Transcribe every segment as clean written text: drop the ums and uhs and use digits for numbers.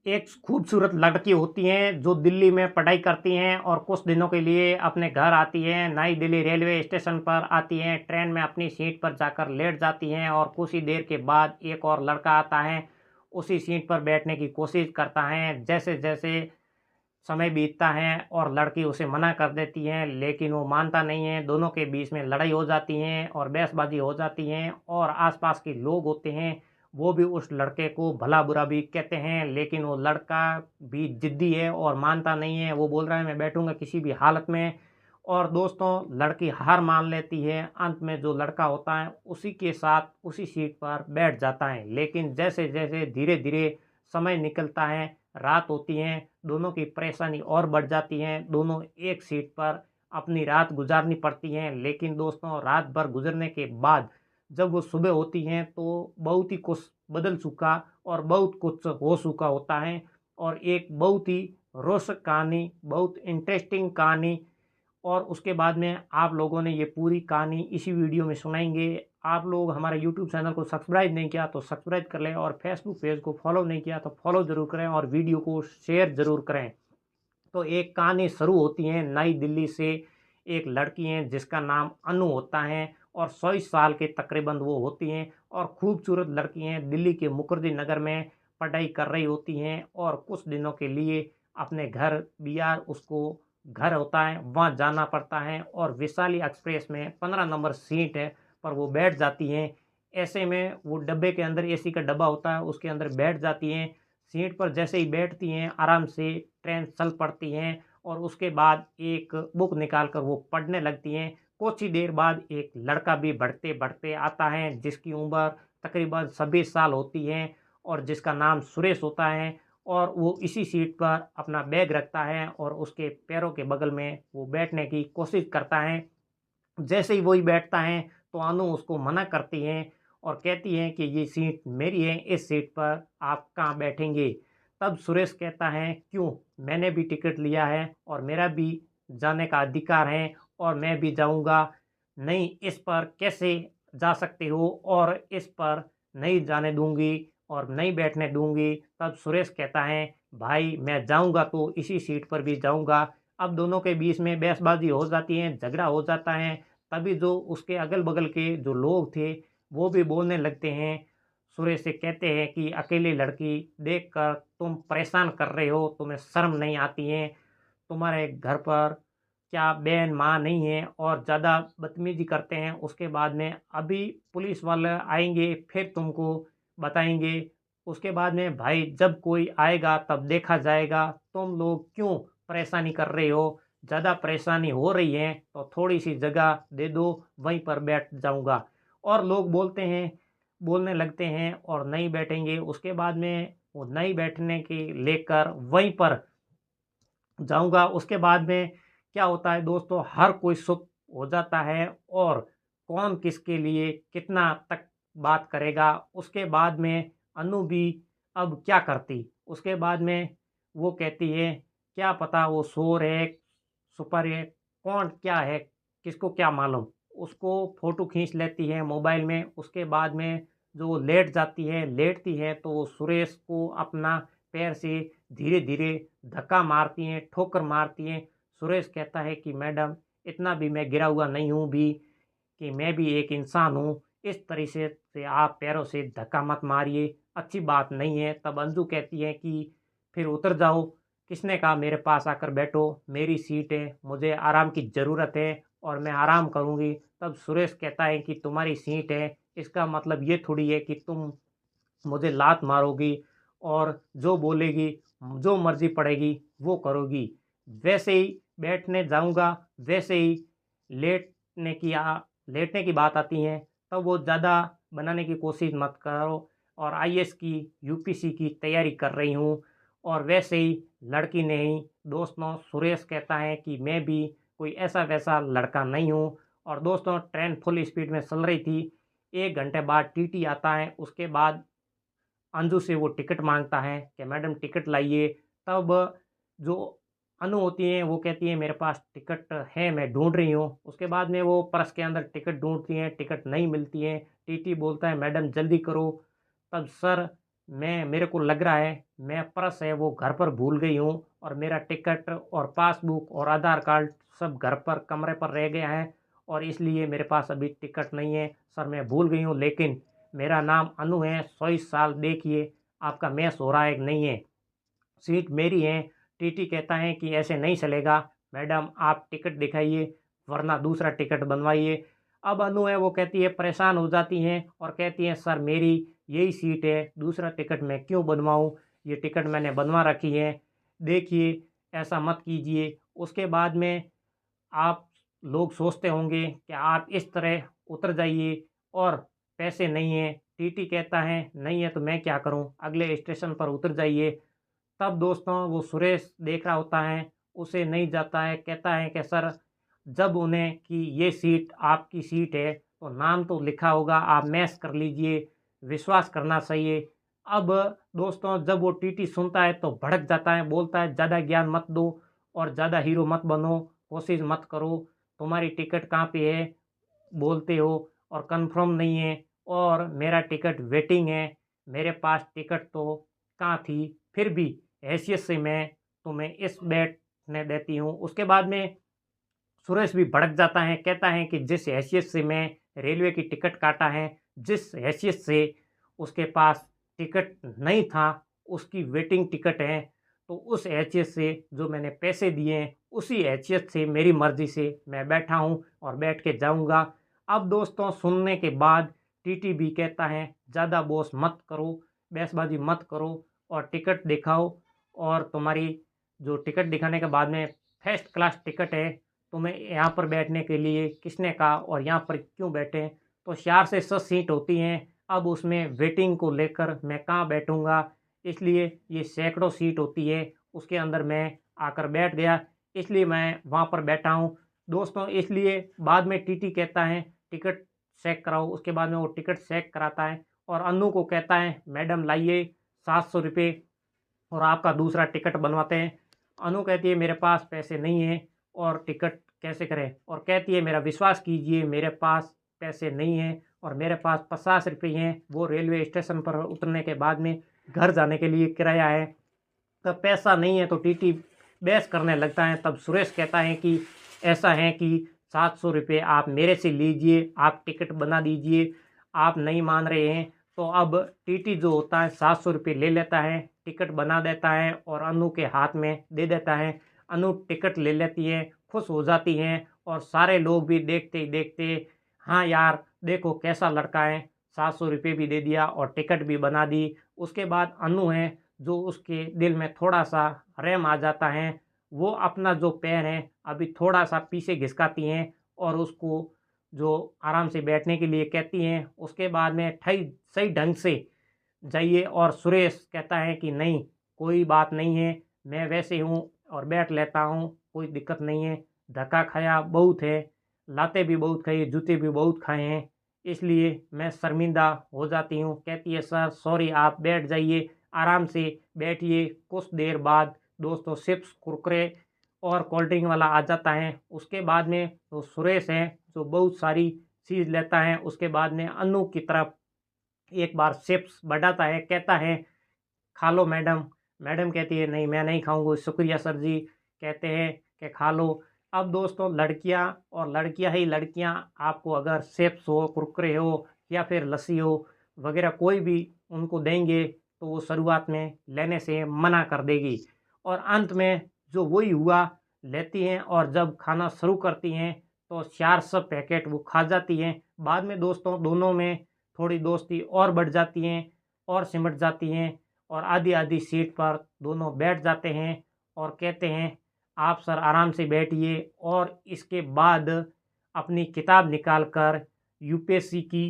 एक खूबसूरत लड़की होती हैं जो दिल्ली में पढ़ाई करती हैं और कुछ दिनों के लिए अपने घर आती हैं। नई दिल्ली रेलवे स्टेशन पर आती हैं, ट्रेन में अपनी सीट पर जाकर लेट जाती हैं और कुछ ही देर के बाद एक और लड़का आता है, उसी सीट पर बैठने की कोशिश करता है। जैसे-जैसे समय बीतता है और लड़की उसे मना कर देती है, लेकिन वो मानता नहीं है। दोनों के बीच में लड़ाई हो जाती है और बहसबाजी हो जाती है और आसपास के लोग होते हैं, वो भी उस लड़के को भला-बुरा भी कहते हैं, लेकिन वो लड़का भी ज़िद्दी है और मानता नहीं है। वो बोल रहा है, मैं बैठूँगा किसी भी हालत में। और दोस्तों, लड़की हार मान लेती है। अंत में जो लड़का होता है, उसी के साथ उसी सीट पर बैठ जाता है। लेकिन जैसे-जैसे धीरे-धीरे समय निकलता है, रात होती है, दोनों की परेशानी और बढ़ जाती है। दोनों एक सीट पर अपनी रात गुज़ारनी पड़ती है। लेकिन दोस्तों, रात भर गुज़रने के बाद जब वो सुबह होती हैं, तो बहुत ही कुछ बदल चुका और बहुत कुछ हो चुका होता है और एक बहुत ही रोचक कहानी, बहुत इंटरेस्टिंग कहानी। और उसके बाद में आप लोगों ने ये पूरी कहानी इसी वीडियो में सुनाएँगे। आप लोग हमारे यूट्यूब चैनल को सब्सक्राइब नहीं किया तो सब्सक्राइब कर लें और फेसबुक पेज को फॉलो नहीं किया तो फॉलो ज़रूर करें और वीडियो को शेयर ज़रूर करें। तो एक कहानी शुरू होती है नई दिल्ली से। एक लड़की है जिसका नाम अनु होता है और 24 साल के तकरीबन वो होती हैं और खूबसूरत लड़की हैं। दिल्ली के मुखर्जी नगर में पढ़ाई कर रही होती हैं और कुछ दिनों के लिए अपने घर बिहार उसको घर होता है, वहाँ जाना पड़ता है और वैशाली एक्सप्रेस में 15 नंबर सीट है पर वो बैठ जाती हैं। ऐसे में वो डब्बे के अंदर एसी का डब्बा होता है, उसके अंदर बैठ जाती हैं। सीट पर जैसे ही बैठती हैं, आराम से ट्रेन चल पड़ती हैं और उसके बाद एक बुक निकाल कर वो पढ़ने लगती हैं। कुछ ही देर बाद एक लड़का भी बढ़ते-बढ़ते आता है जिसकी उम्र तकरीबन 26 साल होती है और जिसका नाम सुरेश होता है और वो इसी सीट पर अपना बैग रखता है और उसके पैरों के बगल में वो बैठने की कोशिश करता है। जैसे ही वही बैठता है तो अनु उसको मना करती हैं और कहती हैं कि ये सीट मेरी है, इस सीट पर आप कहाँ बैठेंगे। तब सुरेश कहता है, क्यों, मैंने भी टिकट लिया है और मेरा भी जाने का अधिकार है और मैं भी जाऊंगा। नहीं, इस पर कैसे जा सकते हो और इस पर नहीं जाने दूंगी और नहीं बैठने दूंगी। तब सुरेश कहता है, भाई मैं जाऊंगा तो इसी सीट पर भी जाऊंगा। अब दोनों के बीच में बहसबाजी हो जाती है, झगड़ा हो जाता है। तभी जो उसके अगल-बगल के जो लोग थे, वो भी बोलने लगते हैं। सुरेश से कहते हैं कि अकेली लड़की देखकर तुम परेशान कर रहे हो, तुम्हें शर्म नहीं आती है? तुम्हारे घर पर क्या बहन माँ नहीं है? और ज़्यादा बदतमीज़ी करते हैं। उसके बाद में अभी पुलिस वाले आएँगे, फिर तुमको बताएँगे। उसके बाद में भाई जब कोई आएगा तब देखा जाएगा। तुम लोग क्यों परेशानी कर रहे हो? ज़्यादा परेशानी हो रही है तो थोड़ी-सी जगह दे दो, वहीं पर बैठ जाऊँगा। और लोग बोलने लगते हैं और नहीं बैठेंगे। उसके बाद में वो नहीं बैठने की लेकर वहीं पर जाऊँगा। उसके बाद में क्या होता है दोस्तों, हर कोई चुप हो जाता है और कौन किसके लिए कितना तक बात करेगा। उसके बाद में अनु भी अब क्या करती? उसके बाद में वो कहती है, क्या पता वो शोर है, सुपर है, कौन क्या है, किसको क्या मालूम? उसको फ़ोटो खींच लेती है मोबाइल में। उसके बाद में जो वो लेटती है तो वो सुरेश को अपना पैर से धीरे-धीरे धक्का मारती हैं, ठोकर मारती हैं। सुरेश कहता है कि मैडम, इतना भी मैं गिरा हुआ नहीं हूँ भी कि मैं भी एक इंसान हूँ। इस तरीके से आप पैरों से धक्का मत मारिए, अच्छी बात नहीं है। तब अंजू कहती है कि फिर उतर जाओ, किसने कहा मेरे पास आकर बैठो, मेरी सीट है, मुझे आराम की ज़रूरत है और मैं आराम करूँगी। तब सुरेश कहता है कि तुम्हारी सीट है, इसका मतलब ये थोड़ी है कि तुम मुझे लात मारोगी और जो बोलेगी, जो मर्ज़ी पड़ेगी, वो करोगी। वैसे ही बैठने जाऊँगा, वैसे ही लेटने की लेटने की बात आती है, तब वो ज़्यादा बनाने की कोशिश मत करो और आईएएस की, यूपीएससी की तैयारी कर रही हूँ। और वैसे ही लड़की ने ही दोस्तों सुरेश कहता है कि मैं भी कोई ऐसा-वैसा लड़का नहीं हूँ। और दोस्तों, ट्रेन फुल स्पीड में चल रही थी। 1 घंटे बाद टीटी आता है, उसके बाद अंजू से वो टिकट माँगता है कि मैडम टिकट लाइए। तब जो अनु होती हैं वो कहती हैं मेरे पास टिकट है, मैं ढूँढ रही हूँ। उसके बाद में वो पर्स के अंदर टिकट ढूँढती हैं, टिकट नहीं मिलती है। टीटी बोलता है मैडम जल्दी करो। तब सर मेरे को लग रहा है मैं पर्स है वो घर पर भूल गई हूँ और मेरा टिकट और पासबुक और आधार कार्ड सब घर पर कमरे पर रह गया है और इसलिए मेरे पास अभी टिकट नहीं है सर। मैं भूल गई हूँ, लेकिन मेरा नाम अनु है, 24 साल, देखिए आपका मैच हो रहा है कि नहीं है, सीट मेरी है। टीटी कहता है कि ऐसे नहीं चलेगा मैडम, आप टिकट दिखाइए वरना दूसरा टिकट बनवाइए। अब अनु है वो कहती है, परेशान हो जाती हैं और कहती हैं सर मेरी यही सीट है, दूसरा टिकट मैं क्यों बनवाऊँ, ये टिकट मैंने बनवा रखी है, देखिए ऐसा मत कीजिए। उसके बाद में आप लोग सोचते होंगे कि आप इस तरह उतर जाइए और पैसे नहीं हैं। टीटी कहता है नहीं है तो मैं क्या करूं, अगले स्टेशन पर उतर जाइए। तब दोस्तों वो सुरेश देख रहा होता है, उसे नहीं जाता है, कहता है कि सर जब उन्हें कि ये सीट आपकी सीट है तो नाम तो लिखा होगा, आप मैच कर लीजिए, विश्वास करना चाहिए। अब दोस्तों जब वो टीटी सुनता है तो भड़क जाता है, बोलता है ज़्यादा ज्ञान मत दो और ज़्यादा हीरो मत बनो, कोशिश मत करो, तुम्हारी टिकट कहाँ पे है बोलते हो और कंफर्म नहीं है और मेरा टिकट वेटिंग है, मेरे पास टिकट तो कहाँ थी, फिर भी हैसियत से मैं तुम्हें इस बैठने देती हूँ। उसके बाद में सुरेश भी भड़क जाता है, कहता है कि जिस हैसियत से मैं रेलवे की टिकट काटा है, जिस हैसियत से उसके पास टिकट नहीं था, उसकी वेटिंग टिकट है, तो उस हैसियत से जो मैंने पैसे दिए हैं उसी हैसियत से मेरी मर्ज़ी से मैं बैठा हूँ और बैठ के जाऊँगा। अब दोस्तों सुनने के बाद टीटी भी कहता है ज़्यादा बॉस मत करो, बहसबाजी मत करो और टिकट दिखाओ और तुम्हारी जो टिकट दिखाने के बाद में फर्स्ट क्लास टिकट है, तुम्हें यहाँ पर बैठने के लिए किसने कहा और यहाँ पर क्यों बैठे। तो 4 से 6 सीट होती हैं, अब उसमें वेटिंग को लेकर मैं कहाँ बैठूँगा, इसलिए ये सैकड़ों सीट होती है, उसके अंदर मैं आकर बैठ गया, इसलिए मैं वहाँ पर बैठा हूँ। दोस्तों इसलिए बाद में टीटी कहता है टिकट चेक कराओ, उसके बाद में वो टिकट चेक कराता है और अन्नू को कहता है मैडम लाइए 700 रुपये और आपका दूसरा टिकट बनवाते हैं। अनु कहती है मेरे पास पैसे नहीं हैं और टिकट कैसे करें, और कहती है मेरा विश्वास कीजिए मेरे पास पैसे नहीं हैं और मेरे पास 50 रुपये हैं, वो रेलवे स्टेशन पर उतरने के बाद में घर जाने के लिए किराया है, तब पैसा नहीं है तो टीटी बहस करने लगता है। तब सुरेश कहता है कि ऐसा है कि 700 रुपये आप मेरे से लीजिए, आप टिकट बना दीजिए, आप नहीं मान रहे हैं तो अब टीटी जो होता है 700 रुपये ले लेता है, टिकट बना देता है और अनु के हाथ में दे देता है। अनु टिकट ले लेती है, खुश हो जाती हैं और सारे लोग भी देखते ही देखते, हाँ यार देखो कैसा लड़का है, 700 रुपये भी दे दिया और टिकट भी बना दी। उसके बाद अनु है जो उसके दिल में थोड़ा सा रहम आ जाता है, वो अपना जो पैर है अभी थोड़ा सा पीछे घिसकाती हैं और उसको जो आराम से बैठने के लिए कहती हैं। उसके बाद में ठई सही ढंग से जाइए और सुरेश कहता है कि नहीं कोई बात नहीं है, मैं वैसे हूँ और बैठ लेता हूँ, कोई दिक्कत नहीं है, धक्का खाया बहुत है, लाते भी बहुत खाई, जूते भी बहुत खाए हैं, इसलिए मैं शर्मिंदा हो जाती हूँ। कहती है सर सॉरी, आप बैठ जाइए, आराम से बैठिए। कुछ देर बाद दोस्तों चिप्स कुरकुरे और कोल्ड ड्रिंक वाला आ जाता है। उसके बाद में तो सुरेश है जो बहुत सारी चीज़ लेता है, उसके बाद में अनु की तरफ एक बार चिप्स बढ़ाता है, कहता है खा लो मैडम। मैडम कहती है नहीं मैं नहीं खाऊंगा, शुक्रिया सर जी, कहते हैं कि खा लो। अब दोस्तों लड़कियां और लड़कियां ही लड़कियां आपको अगर चिप्स हो, कुरकुरे हो या फिर लस्सी हो वगैरह कोई भी उनको देंगे तो वो शुरुआत में लेने से मना कर देगी और अंत में जो वही हुआ, लेती हैं और जब खाना शुरू करती हैं तो 400 पैकेट वो खा जाती हैं। बाद में दोस्तों दोनों में थोड़ी दोस्ती और बढ़ जाती हैं और सिमट जाती हैं और आधी आधी सीट पर दोनों बैठ जाते हैं और कहते हैं आप सर आराम से बैठिए, और इसके बाद अपनी किताब निकाल कर यूपीएससी की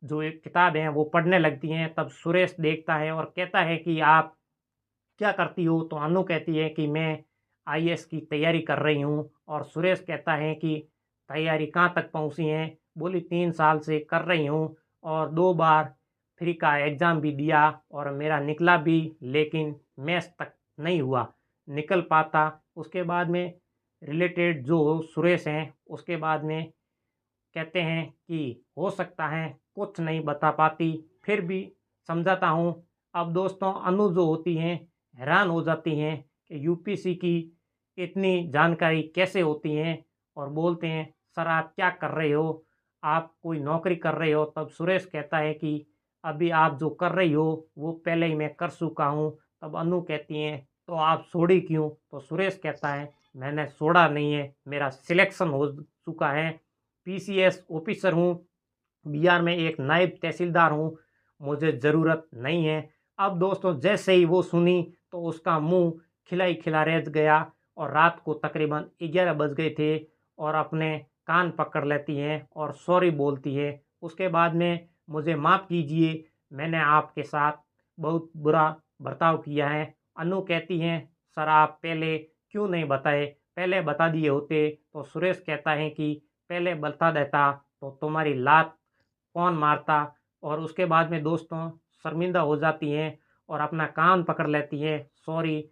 जो एक किताब है वो पढ़ने लगती हैं। तब सुरेश देखता है और कहता है कि आप क्या करती हो, तो अनु कहती है कि मैं आईएएस की तैयारी कर रही हूँ और सुरेश कहता है कि तैयारी कहाँ तक पहुँची है, बोली 3 साल से कर रही हूँ और 2 बार फ्री का एग्ज़ाम भी दिया और मेरा निकला भी, लेकिन मैथ्स तक नहीं हुआ निकल पाता। उसके बाद में रिलेटेड जो सुरेश हैं उसके बाद में कहते हैं कि हो सकता है कुछ नहीं बता पाती, फिर भी समझाता हूँ, अब दोस्तों अनु जो होती हैं हैरान हो जाती हैं कि यूपीसी की इतनी जानकारी कैसे होती हैं, और बोलते हैं सर आप क्या कर रहे हो, आप कोई नौकरी कर रहे हो। तब सुरेश कहता है कि अभी आप जो कर रही हो वो पहले ही मैं कर चुका हूँ। तब अनु कहती हैं तो आप छोड़ी क्यों। तो सुरेश कहता है मैंने छोड़ा नहीं है, मेरा सिलेक्शन हो चुका है, पीसीएस ऑफिसर हूँ, बिहार में एक नायब तहसीलदार हूँ, मुझे ज़रूरत नहीं है। अब दोस्तों जैसे ही वो सुनी तो उसका मुंह खिला ही खिला रह गया, और रात को तकरीबन 11 बज गए थे, और अपने कान पकड़ लेती हैं और सॉरी बोलती है। उसके बाद में मुझे माफ़ कीजिए, मैंने आपके साथ बहुत बुरा बर्ताव किया है। अनु कहती हैं सर आप पहले क्यों नहीं बताए, पहले बता दिए होते। तो सुरेश कहता है कि पहले बता देता तो तुम्हारी लात कौन मारता। और उसके बाद में दोस्तों शर्मिंदा हो जाती हैं और अपना कान पकड़ लेती हैं, सॉरी,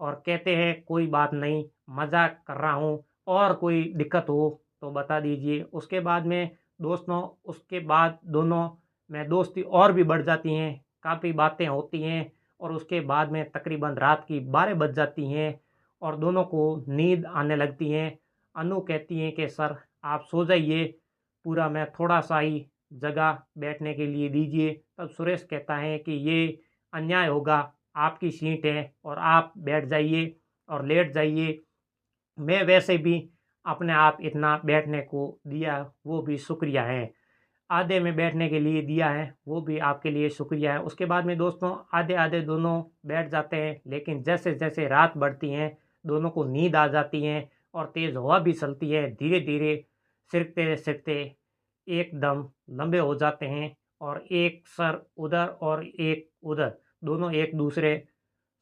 और कहते हैं कोई बात नहीं, मजाक कर रहा हूँ, और कोई दिक्कत हो तो बता दीजिए। उसके बाद में दोस्तों उसके बाद दोनों में दोस्ती और भी बढ़ जाती हैं, काफ़ी बातें होती हैं, और उसके बाद में तकरीबन रात की 12 बज जाती हैं और दोनों को नींद आने लगती हैं। अनु कहती हैं कि सर आप सो जाइए, पूरा मैं थोड़ा सा ही जगह बैठने के लिए दीजिए। तब सुरेश कहता है कि ये अन्याय होगा, आपकी सीट है और आप बैठ जाइए और लेट जाइए, मैं वैसे भी अपने आप इतना बैठने को दिया वो भी शुक्रिया है, आधे में बैठने के लिए दिया है वो भी आपके लिए शुक्रिया है। उसके बाद में दोस्तों आधे आधे दोनों बैठ जाते हैं, लेकिन जैसे जैसे रात बढ़ती है दोनों को नींद आ जाती है और तेज़ हवा भी चलती है, धीरे धीरे सिरकते सिरकते एकदम लंबे हो जाते हैं, और एक सर उधर और एक उधर, दोनों एक दूसरे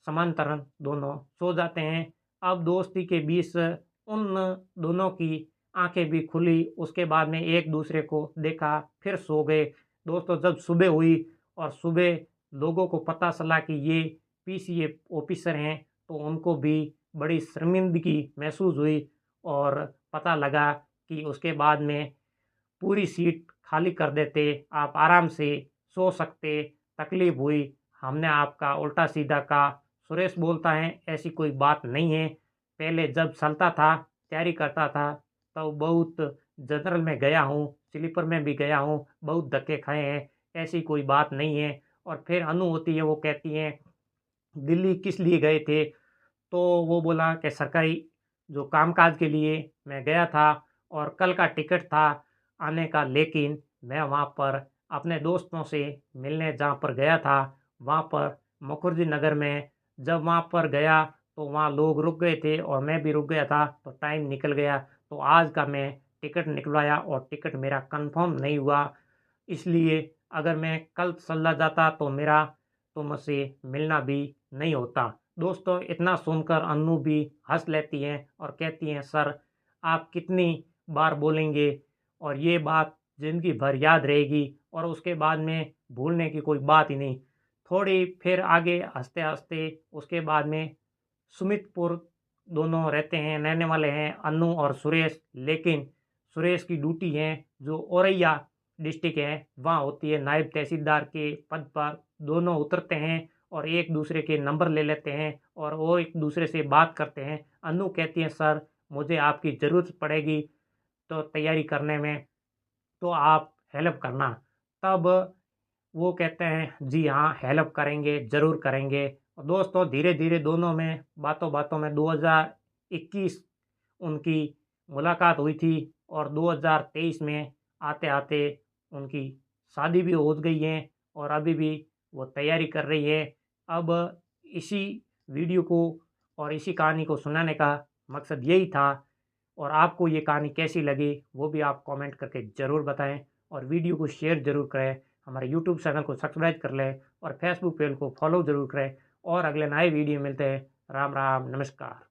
समांतरन दोनों सो जाते हैं। अब दोस्ती के बीच उन दोनों की आंखें भी खुली, उसके बाद में एक दूसरे को देखा, फिर सो गए। दोस्तों जब सुबह हुई और सुबह लोगों को पता चला कि ये पीसीए ऑफिसर हैं, तो उनको भी बड़ी शर्मिंदगी महसूस हुई, और पता लगा कि उसके बाद में पूरी सीट खाली कर देते, आप आराम से सो सकते, तकलीफ़ हुई, हमने आपका उल्टा सीधा कहा। सुरेश बोलता है ऐसी कोई बात नहीं है, पहले जब चलता था, तैयारी करता था, तो बहुत जनरल में गया हूँ, स्लीपर में भी गया हूँ, बहुत धक्के खाए हैं, ऐसी कोई बात नहीं है। और फिर अनु होती है, वो कहती हैं दिल्ली किस लिए गए थे? तो वो बोला कि सरकारी जो कामकाज के लिए मैं गया था, और कल का टिकट था आने का, लेकिन मैं वहाँ पर अपने दोस्तों से मिलने जहाँ पर गया था, वहाँ पर मुखर्जी नगर में जब वहाँ पर गया तो वहाँ लोग रुक गए थे और मैं भी रुक गया था, तो टाइम निकल गया। तो आज का मैं टिकट निकलवाया और टिकट मेरा कंफर्म नहीं हुआ, इसलिए अगर मैं कल चला जाता तो मेरा तुमसे मिलना भी नहीं होता। दोस्तों इतना सुनकर अन्नू भी हंस लेती हैं और कहती हैं सर आप कितनी बार बोलेंगे, और ये बात ज़िंदगी भर याद रहेगी, और उसके बाद में भूलने की कोई बात ही नहीं। थोड़ी फिर आगे हंसते हंसते उसके बाद में सुमितपुर दोनों रहते हैं, रहने वाले हैं अन्नू और सुरेश, लेकिन सुरेश की ड्यूटी है जो औरैया डिस्ट्रिक्ट है वहाँ होती है, नायब तहसीलदार के पद पर दोनों उतरते हैं और एक दूसरे के नंबर ले लेते हैं और वो एक दूसरे से बात करते हैं। अन्नू कहती है सर मुझे आपकी ज़रूरत पड़ेगी तो तैयारी करने में, तो आप हेल्प करना। तब वो कहते हैं जी हाँ हेल्प करेंगे, ज़रूर करेंगे। और दोस्तों धीरे धीरे दोनों में बातों बातों में 2021 उनकी मुलाकात हुई थी, और 2023 में आते आते उनकी शादी भी हो गई है, और अभी भी वो तैयारी कर रही है। अब इसी वीडियो को और इसी कहानी को सुनाने का मकसद यही था, और आपको ये कहानी कैसी लगी वो भी आप कमेंट करके ज़रूर बताएं, और वीडियो को शेयर ज़रूर करें, हमारे यूट्यूब चैनल को सब्सक्राइब कर लें और फेसबुक पेज को फॉलो ज़रूर करें, और अगले नए वीडियो मिलते हैं। राम राम, नमस्कार।